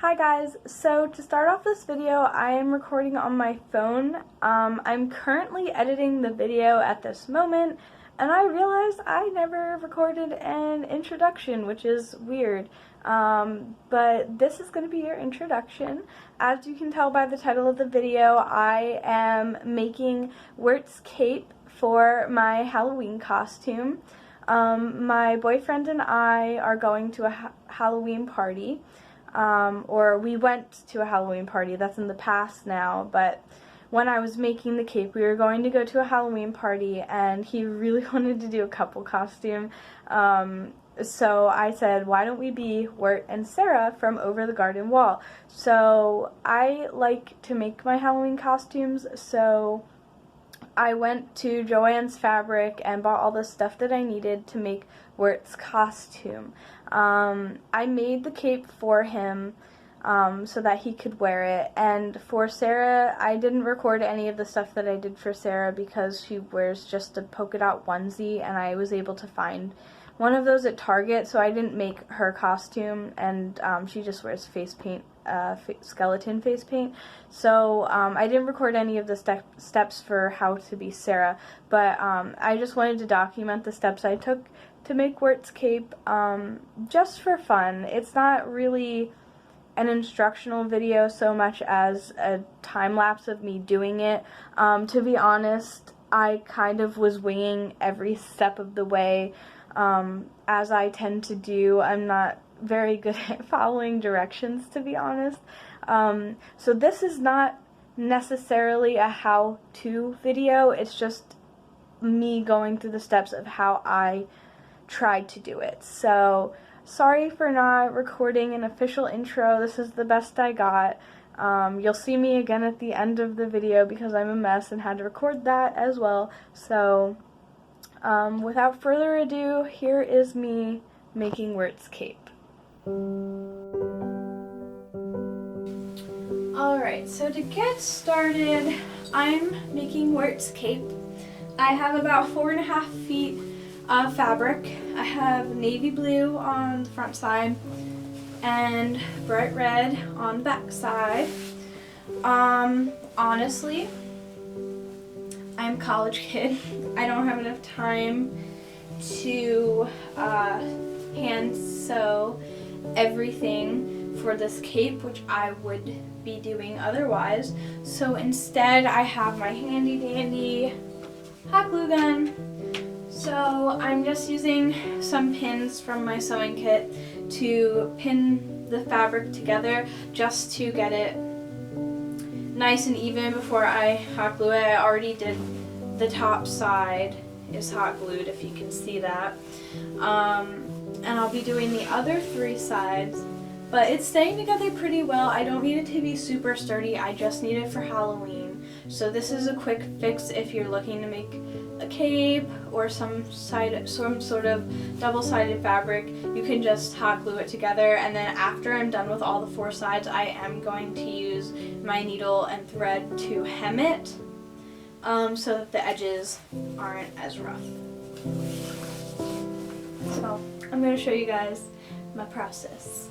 Hi guys, so to start off this video, I am recording on my phone. I'm currently editing the video at this moment, and I realized I never recorded an introduction, which is weird. But this is going to be your introduction. As you can tell by the title of the video, I am making Wirt's cape for my Halloween costume. My boyfriend and I are going to a Halloween party. Or we went to a Halloween party. That's in the past now, but when I was making the cape, we were going to go to a Halloween party, and he really wanted to do a couple costume. So I said, why don't we be Wirt and Sarah from Over the Garden Wall? So I like to make my Halloween costumes, so I went to Joann's Fabric and bought all the stuff that I needed to make Wirt's costume. I made the cape for him so that he could wear it, and for Sarah, I didn't record any of the stuff that I did for Sarah because she wears just a polka dot onesie, and I was able to find one of those at Target, so I didn't make her costume, and she just wears face paint. Skeleton face paint, so I didn't record any of the steps for how to be Sarah, but I just wanted to document the steps I took to make Wirt's cape just for fun. It's not really an instructional video so much as a time-lapse of me doing it. To be honest, I kind of was winging every step of the way, as I tend to do. I'm not very good at following directions, to be honest. So this is not necessarily a how-to video, it's just me going through the steps of how I tried to do it. So sorry for not recording an official intro. This is the best I got. You'll see me again at the end of the video because I'm a mess and had to record that as well. So without further ado, here is me making Wirt's cape. Alright, so to get started, I'm making Wirt's cape. I have about 4.5 feet of fabric. I have navy blue on the front side and bright red on the back side. Honestly, I'm a college kid. I don't have enough time to hand sew everything for this cape, which I would be doing otherwise. So instead, I have my handy dandy hot glue gun. So I'm just using some pins from my sewing kit to pin the fabric together just to get it nice and even before I hot glue it. I already did the top side is hot glued, if you can see that. And I'll be doing the other 3 sides, but it's staying together pretty well. I don't need it to be super sturdy, I just need it for Halloween. So this is a quick fix if you're looking to make a cape or some sort of double-sided fabric. You can just hot glue it together, and then after I'm done with all the 4 sides, I am going to use my needle and thread to hem it so that the edges aren't as rough. So I'm going to show you guys my process.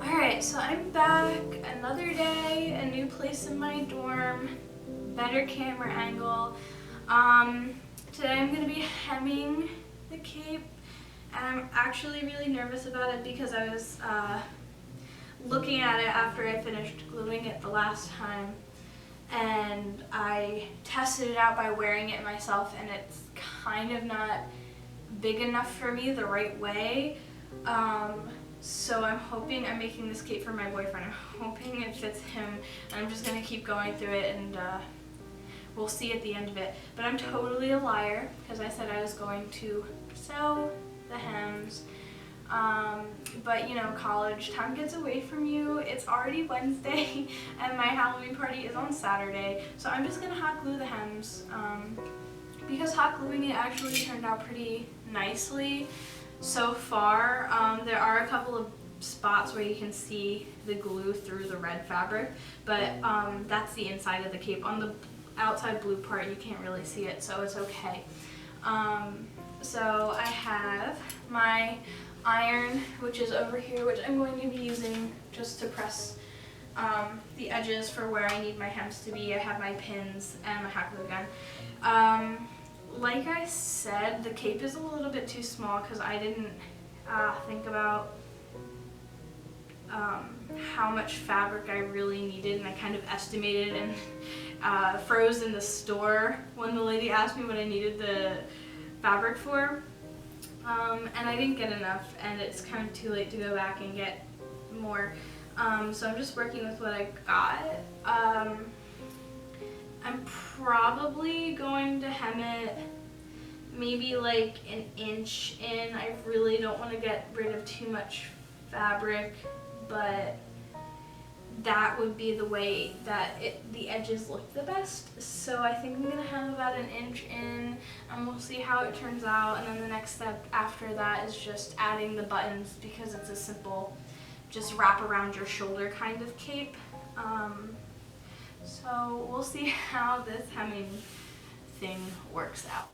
Alright, so I'm back, another day, a new place in my dorm, better camera angle. Today I'm going to be hemming the cape, and I'm actually really nervous about it because I was looking at it after I finished gluing it the last time, and I tested it out by wearing it myself, and it's kind of not big enough for me the right way. So I'm making this cape for my boyfriend. I'm hoping it fits him, and I'm just gonna keep going through it, and we'll see at the end of it. But I'm totally a liar because I said I was going to sew the hems. But you know, college, time gets away from you. It's already Wednesday and my Halloween party is on Saturday. So I'm just gonna hot glue the hems. Because hot gluing it actually turned out pretty nicely so far. There are a couple of spots where you can see the glue through the red fabric, but that's the inside of the cape. On the outside blue part you can't really see it, so it's okay. So I have my iron, which is over here, which I'm going to be using just to press the edges for where I need my hems to be. I have my pins and my hot glue gun. Like I said, the cape is a little bit too small because I didn't think about how much fabric I really needed, and I kind of estimated and froze in the store when the lady asked me what I needed the fabric for. And I didn't get enough, and it's kind of too late to go back and get more. So I'm just working with what I got. I'm probably going to hem it maybe like an inch in. I really don't want to get rid of too much fabric, but that would be the way that the edges look the best. So I think I'm going to hem about an inch in, and we'll see how it turns out. And then the next step after that is just adding the buttons, because it's a simple just wrap around your shoulder kind of cape. So we'll see how this hemming thing works out.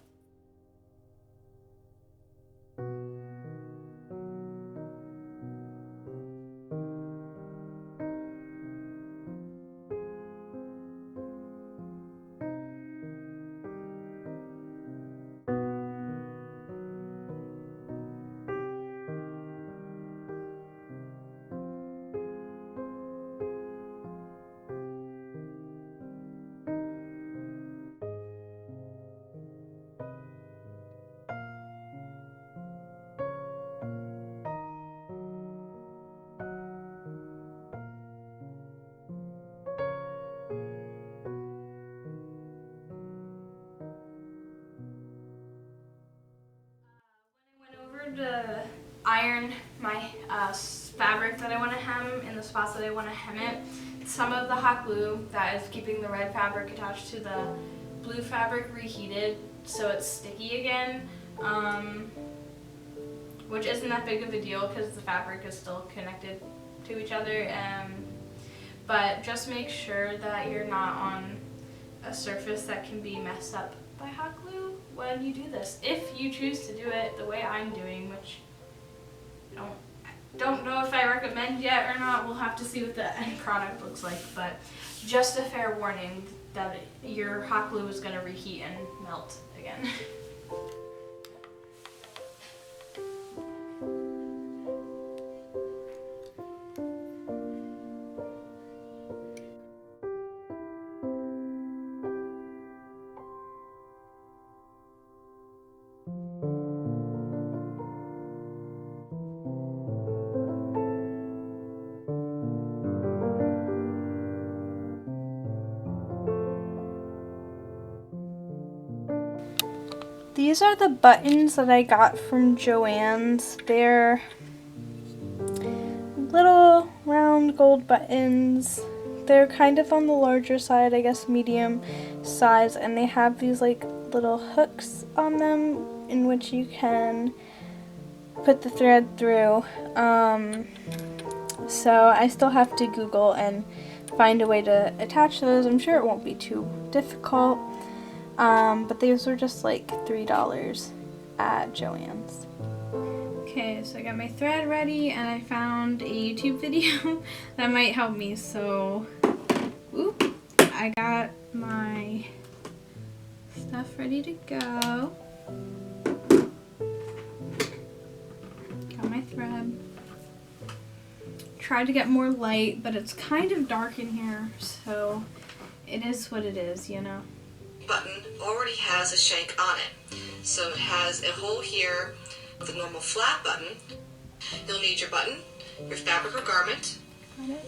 To iron my fabric that I want to hem in the spots that I want to hem it, some of the hot glue that is keeping the red fabric attached to the blue fabric reheated, so it's sticky again, which isn't that big of a deal because the fabric is still connected to each other. But just make sure that you're not on a surface that can be messed up by hot glue when you do this, if you choose to do it the way I'm doing, which I don't know if I recommend yet or not. We'll have to see what the end product looks like, but just a fair warning that your hot glue is going to reheat and melt again. These are the buttons that I got from Joann's. They're little round gold buttons. They're kind of on the larger side, I guess medium size, and they have these like little hooks on them in which you can put the thread through. So I still have to Google and find a way to attach those. I'm sure it won't be too difficult. But these were just like $3 at Joann's. Okay, so I got my thread ready, and I found a YouTube video that might help me. So, I got my stuff ready to go. tried to get more light, but it's kind of dark in here, so it is what it is, you know. Button already has a shank on it, so it has a hole here with a normal flat button. You'll need your button, your fabric or garment,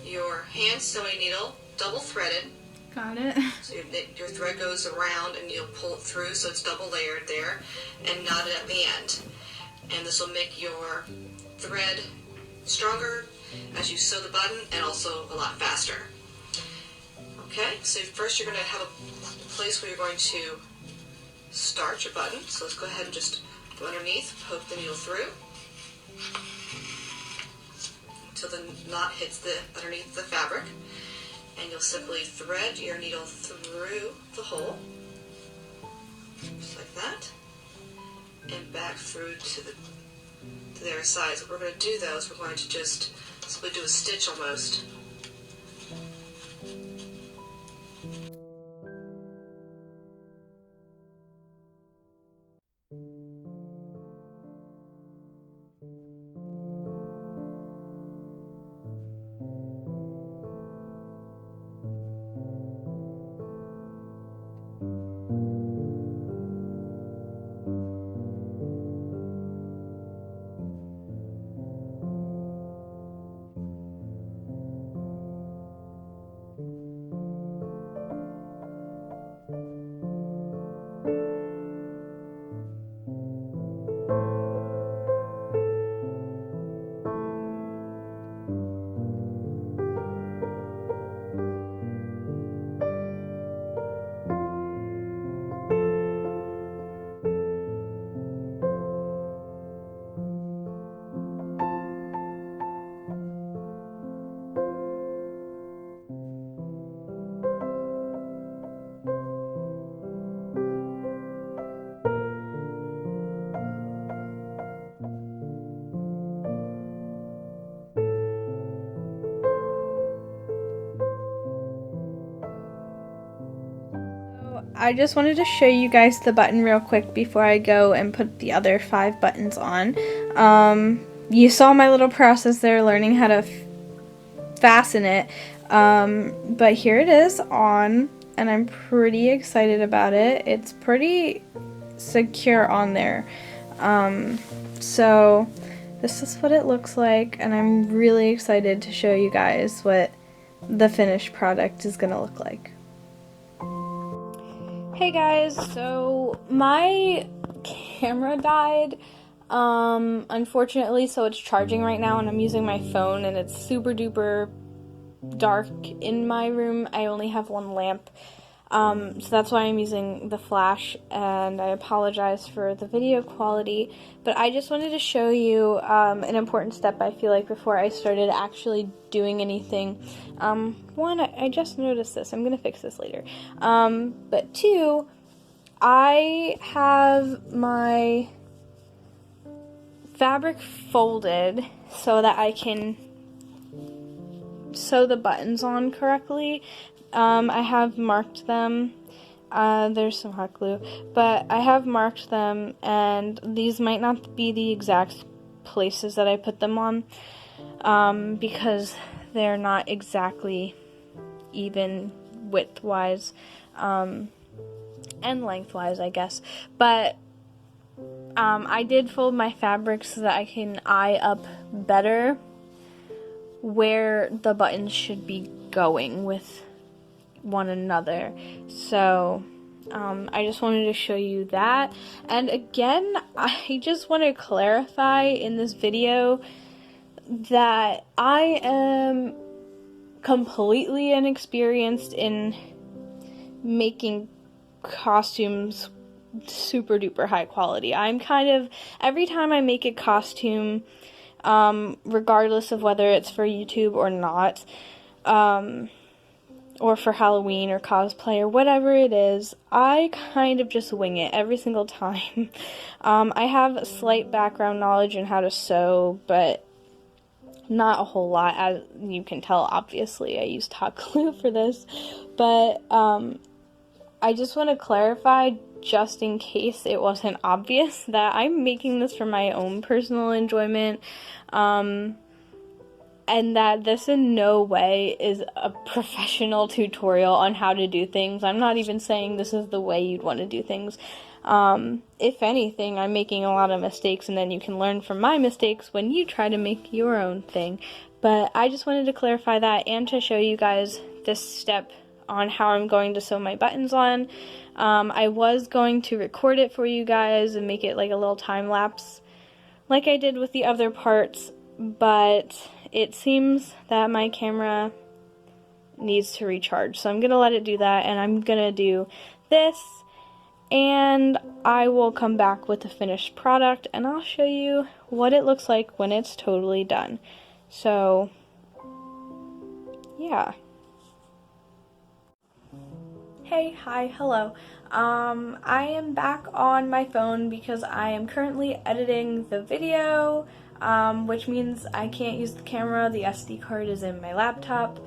your hand sewing needle, double threaded. Got it. So your thread goes around and you'll pull it through so it's double layered there and knot it at the end. And this will make your thread stronger as you sew the button and also a lot faster. Okay, so first you're going to have a place where you're going to start your button. So let's go ahead and just go underneath, poke the needle through until the knot hits the underneath the fabric. And you'll simply thread your needle through the hole, just like that, and back through to the other side. So what we're going to do though is we're going to just simply do a stitch almost. I just wanted to show you guys the button real quick before I go and put the other 5 buttons on. You saw my little process there learning how to fasten it, but here it is on, and I'm pretty excited about it. It's pretty secure on there. So this is what it looks like, and I'm really excited to show you guys what the finished product is gonna look like. Hey guys, so my camera died, unfortunately, so it's charging right now, and I'm using my phone, and it's super duper dark in my room. I only have one lamp, so that's why I'm using the flash, and I apologize for the video quality, but I just wanted to show you an important step, I feel like, before I started actually doing anything. One, I just noticed this. I'm gonna fix this later. But 2, I have my fabric folded so that I can sew the buttons on correctly. I have marked them. There's some hot glue, but I have marked them, and these might not be the exact places that I put them on, because they're not exactly even width-wise, and lengthwise, I guess. But I did fold my fabric so that I can eye up better where the buttons should be going with one another. So I just wanted to show you that. And again, I just want to clarify in this video that I am completely inexperienced in making costumes super duper high quality. I'm kind of, every time I make a costume, regardless of whether it's for YouTube or not, or for Halloween or cosplay or whatever it is, I kind of just wing it every single time. I have a slight background knowledge in how to sew, but not a whole lot, as you can tell. Obviously I used hot glue for this, but I just want to clarify, just in case it wasn't obvious, that I'm making this for my own personal enjoyment. and that this in no way is a professional tutorial on how to do things. I'm not even saying this is the way you'd want to do things. If anything, I'm making a lot of mistakes, and then you can learn from my mistakes when you try to make your own thing. But I just wanted to clarify that and to show you guys this step on how I'm going to sew my buttons on. I was going to record it for you guys and make it like a little time lapse like I did with the other parts, but it seems that my camera needs to recharge, so I'm gonna let it do that, and I'm gonna do this, and I will come back with the finished product and I'll show you what it looks like when it's totally done. So yeah. Hey, hi, hello. I am back on my phone because I am currently editing the video, which means I can't use the camera. The SD card is in my laptop.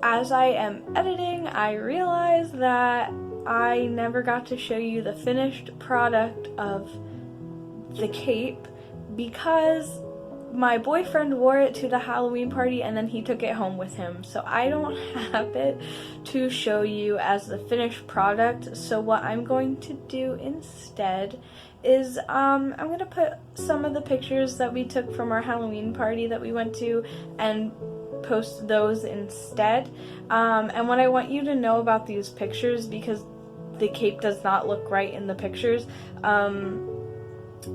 As I am editing, I realize that I never got to show you the finished product of the cape because my boyfriend wore it to the Halloween party and then he took it home with him, so I don't have it to show you as the finished product. So what I'm going to do instead is I'm going to put some of the pictures that we took from our Halloween party that we went to and post those instead. And what I want you to know about these pictures, because the cape does not look right in the pictures,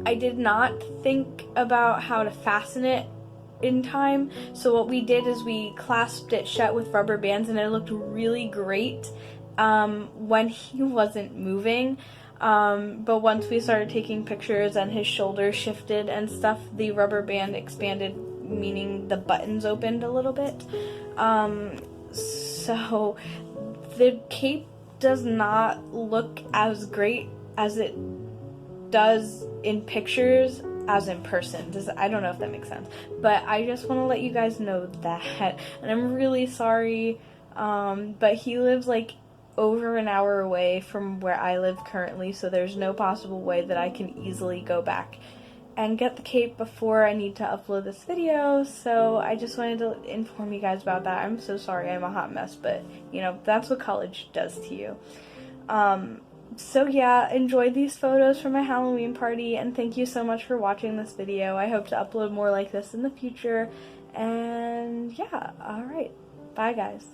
I did not think about how to fasten it in time, so what we did is we clasped it shut with rubber bands, and it looked really great when he wasn't moving, but once we started taking pictures and his shoulders shifted and stuff, the rubber band expanded, meaning the buttons opened a little bit. So the cape does not look as great as it does in pictures as in person. I don't know if that makes sense, but I just want to let you guys know that, and I'm really sorry, but he lives like over an hour away from where I live currently, so there's no possible way that I can easily go back and get the cape before I need to upload this video, so I just wanted to inform you guys about that. I'm so sorry, I'm a hot mess, but you know, that's what college does to you. So yeah, enjoy these photos from my Halloween party, and thank you so much for watching this video. I hope to upload more like this in the future, and yeah, alright, bye guys.